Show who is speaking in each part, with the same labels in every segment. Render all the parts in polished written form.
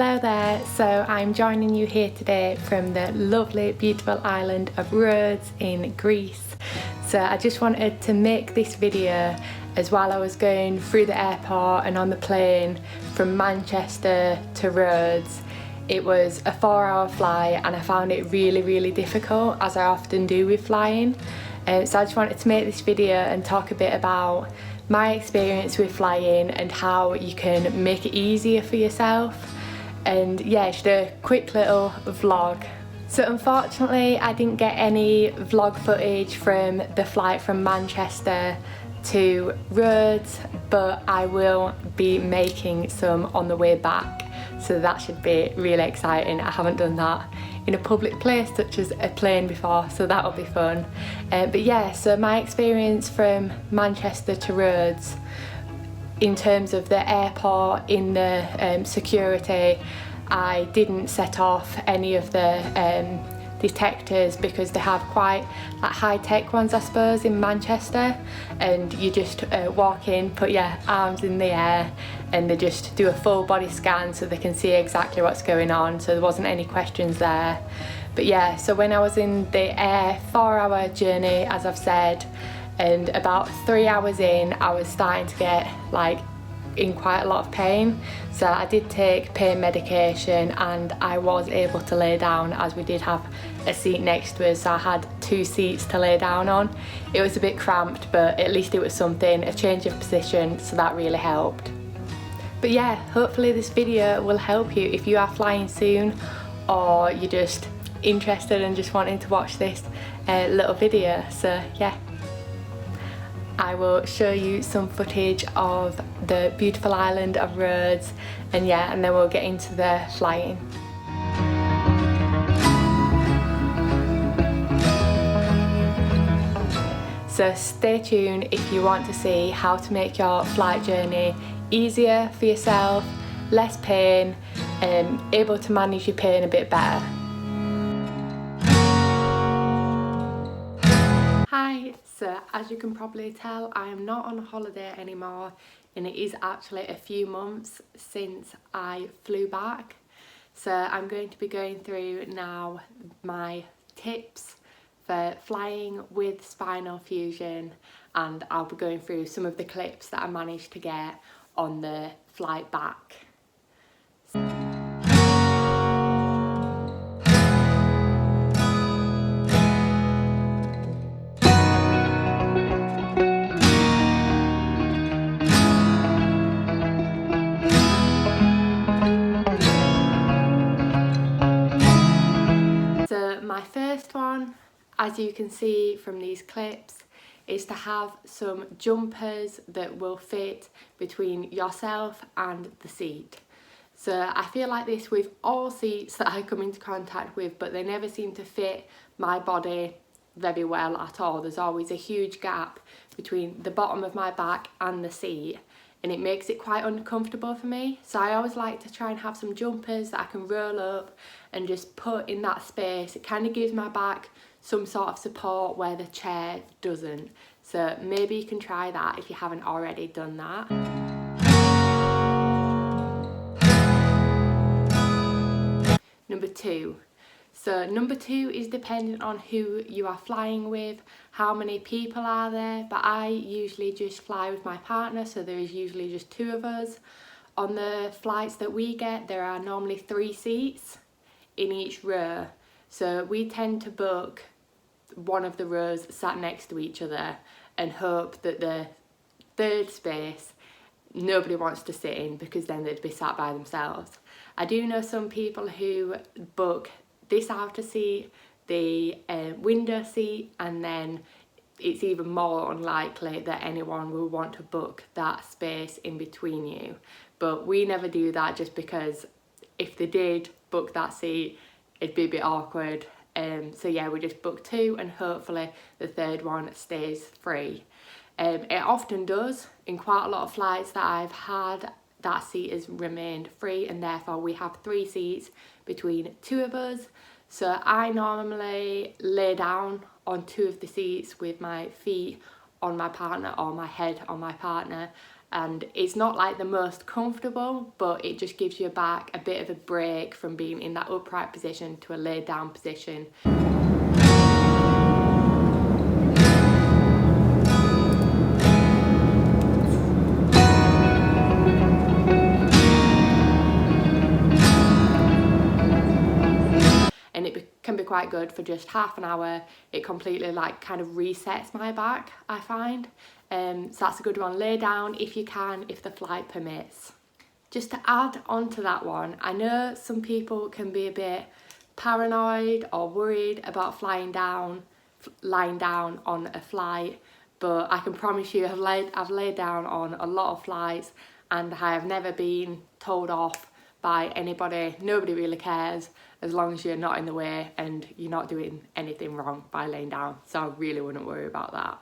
Speaker 1: Hello there, so I'm joining you here today from the lovely beautiful island of Rhodes in Greece. So I just wanted to make this video as while I was going through the airport and on the plane from Manchester to Rhodes. It was a 4-hour flight and I found it really difficult, as I often do with flying. So I just wanted to make this video and talk a bit about my experience with flying and how you can make it easier for yourself. And yeah, just a quick little vlog. So unfortunately I didn't get any vlog footage from the flight from Manchester to Rhodes, but I will be making some on the way back, so that should be really exciting. I haven't done that in a public place such as a plane before, so that'll be fun. But yeah, so my experience from Manchester to Rhodes in terms of the airport, in the security, I didn't set off any of the detectors because they have quite like high-tech ones, I suppose, in Manchester, and you just walk in, put your arms in the air, and they just do a full body scan so they can see exactly what's going on, so there wasn't any questions there. But yeah, so when I was in the air 4-hour journey, as I've said, and about 3 hours in I was starting to get like in quite a lot of pain, so I did take pain medication and I was able to lay down, as we did have a seat next to us, so I had 2 seats to lay down on. It was a bit cramped, but at least it was something, a change of position, so that really helped. But yeah, hopefully this video will help you if you are flying soon, or you're just interested and just wanting to watch this little video. So yeah, I will show you some footage of the beautiful island of Rhodes, and yeah, and then we'll get into the flying. So stay tuned if you want to see how to make your flight journey easier for yourself, less pain, able to manage your pain a bit better. Hi, so as you can probably tell, I am not on holiday anymore, and it is actually a few months since I flew back. So I'm going to be going through now my tips for flying with spinal fusion, and I'll be going through some of the clips that I managed to get on the flight back. So my first one, as you can see from these clips, is to have some jumpers that will fit between yourself and the seat. So I feel like this with all seats that I come into contact with, but they never seem to fit my body very well at all. There's always a huge gap between the bottom of my back and the seat, and it makes it quite uncomfortable for me. So I always like to try and have some jumpers that I can roll up and just put in that space. It kind of gives my back some sort of support where the chair doesn't. So maybe you can try that if you haven't already done that. Number 2. So number 2 is dependent on who you are flying with, how many people are there, but I usually just fly with my partner, so there is usually just 2 of us. On the flights that we get, there are normally 3 seats in each row, so we tend to book one of the rows sat next to each other and hope that the third space nobody wants to sit in, because then they'd be sat by themselves. I do know some people who book this outer seat, the window seat, and then it's even more unlikely that anyone will want to book that space in between you. But we never do that, just because if they did book that seat, it'd be a bit awkward. So yeah, we just book 2 and hopefully the third one stays free. It often does. In quite a lot of flights that I've had, that seat has remained free, and therefore we have 3 seats between 2 of us. So I normally lay down on 2 of the seats with my feet on my partner or my head on my partner, and it's not like the most comfortable, but it just gives your back a bit of a break from being in that upright position to a laid down position. And it can be quite good for just half an hour. It completely like kind of resets my back, I find. So that's a good one. Lay down if you can, if the flight permits. Just to add on to that one, I know some people can be a bit paranoid or worried about lying down on a flight, but I can promise you I've laid down on a lot of flights and I have never been told off by anybody. Nobody really cares as long as you're not in the way and you're not doing anything wrong by laying down, so I really wouldn't worry about that.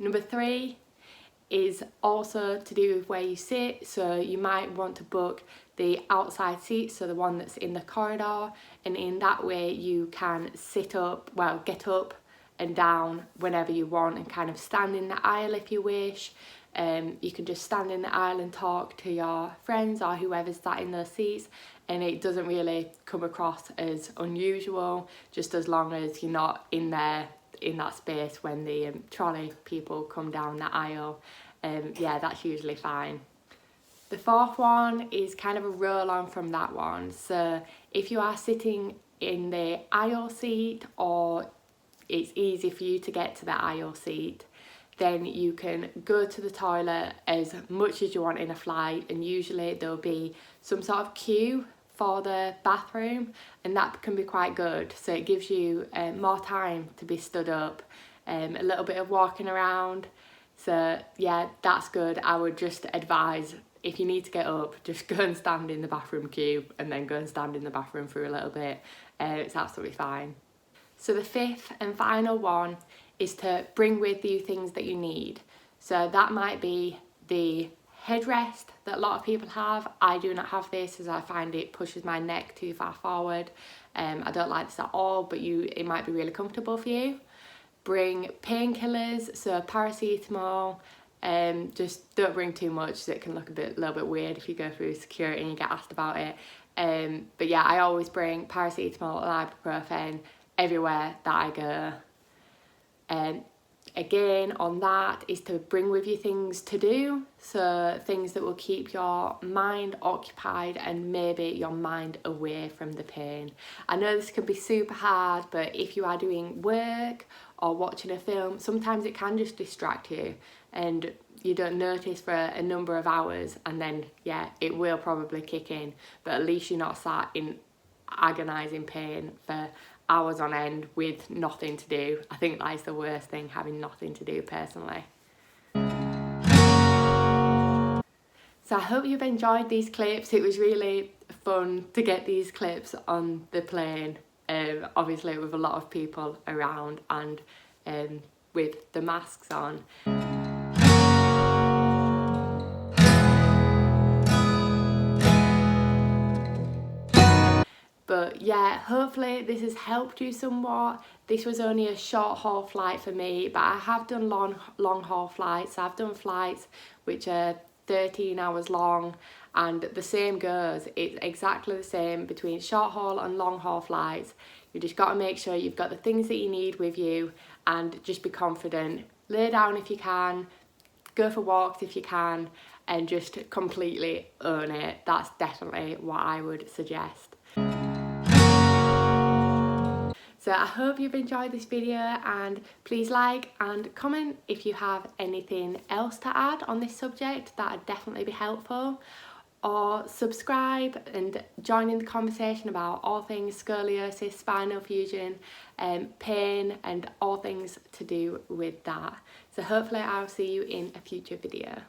Speaker 1: Number 3 is also to do with where you sit, so you might want to book the outside seat, so the one that's in the corridor, and in that way you can sit up, well, get up and down whenever you want and kind of stand in the aisle if you wish. You can just stand in the aisle and talk to your friends or whoever's sat in those seats, and it doesn't really come across as unusual, just as long as you're not in there in that space when the trolley people come down the aisle. Yeah, that's usually fine. The 4th one is kind of a roll on from that one. So if you are sitting in the aisle seat, or it's easy for you to get to the aisle seat, then you can go to the toilet as much as you want in a flight, and usually there'll be some sort of queue for the bathroom, and that can be quite good. So it gives you more time to be stood up, a little bit of walking around. So yeah, that's good. I would just advise, if you need to get up, just go and stand in the bathroom queue and then go and stand in the bathroom for a little bit. It's absolutely fine. So the 5th and final one is to bring with you things that you need. So that might be the headrest that a lot of people have. I do not have this as I find it pushes my neck too far forward. I don't like this at all, but it might be really comfortable for you. Bring painkillers, so paracetamol. Just don't bring too much, so it can look a little bit weird if you go through security and you get asked about it. But yeah, I always bring paracetamol and ibuprofen everywhere that I go. Again, on that is to bring with you things to do, so things that will keep your mind occupied and maybe your mind away from the pain. I know this can be super hard, but if you are doing work or watching a film, sometimes it can just distract you and you don't notice for a number of hours, and then yeah, it will probably kick in, but at least you're not sat in agonising pain for hours on end with nothing to do. I think that is the worst thing, having nothing to do personally. So I hope you've enjoyed these clips. It was really fun to get these clips on the plane, obviously with a lot of people around and with the masks on. But yeah, hopefully this has helped you somewhat. This was only a short haul flight for me, but I have done long haul flights. I've done flights which are 13 hours long, and the same goes. It's exactly the same between short haul and long haul flights. You just got to make sure you've got the things that you need with you and just be confident. Lay down if you can, go for walks if you can, and just completely own it. That's definitely what I would suggest. So I hope you've enjoyed this video, and please like and comment if you have anything else to add on this subject. That would definitely be helpful. Or subscribe and join in the conversation about all things scoliosis, spinal fusion, pain, and all things to do with that. So hopefully I'll see you in a future video.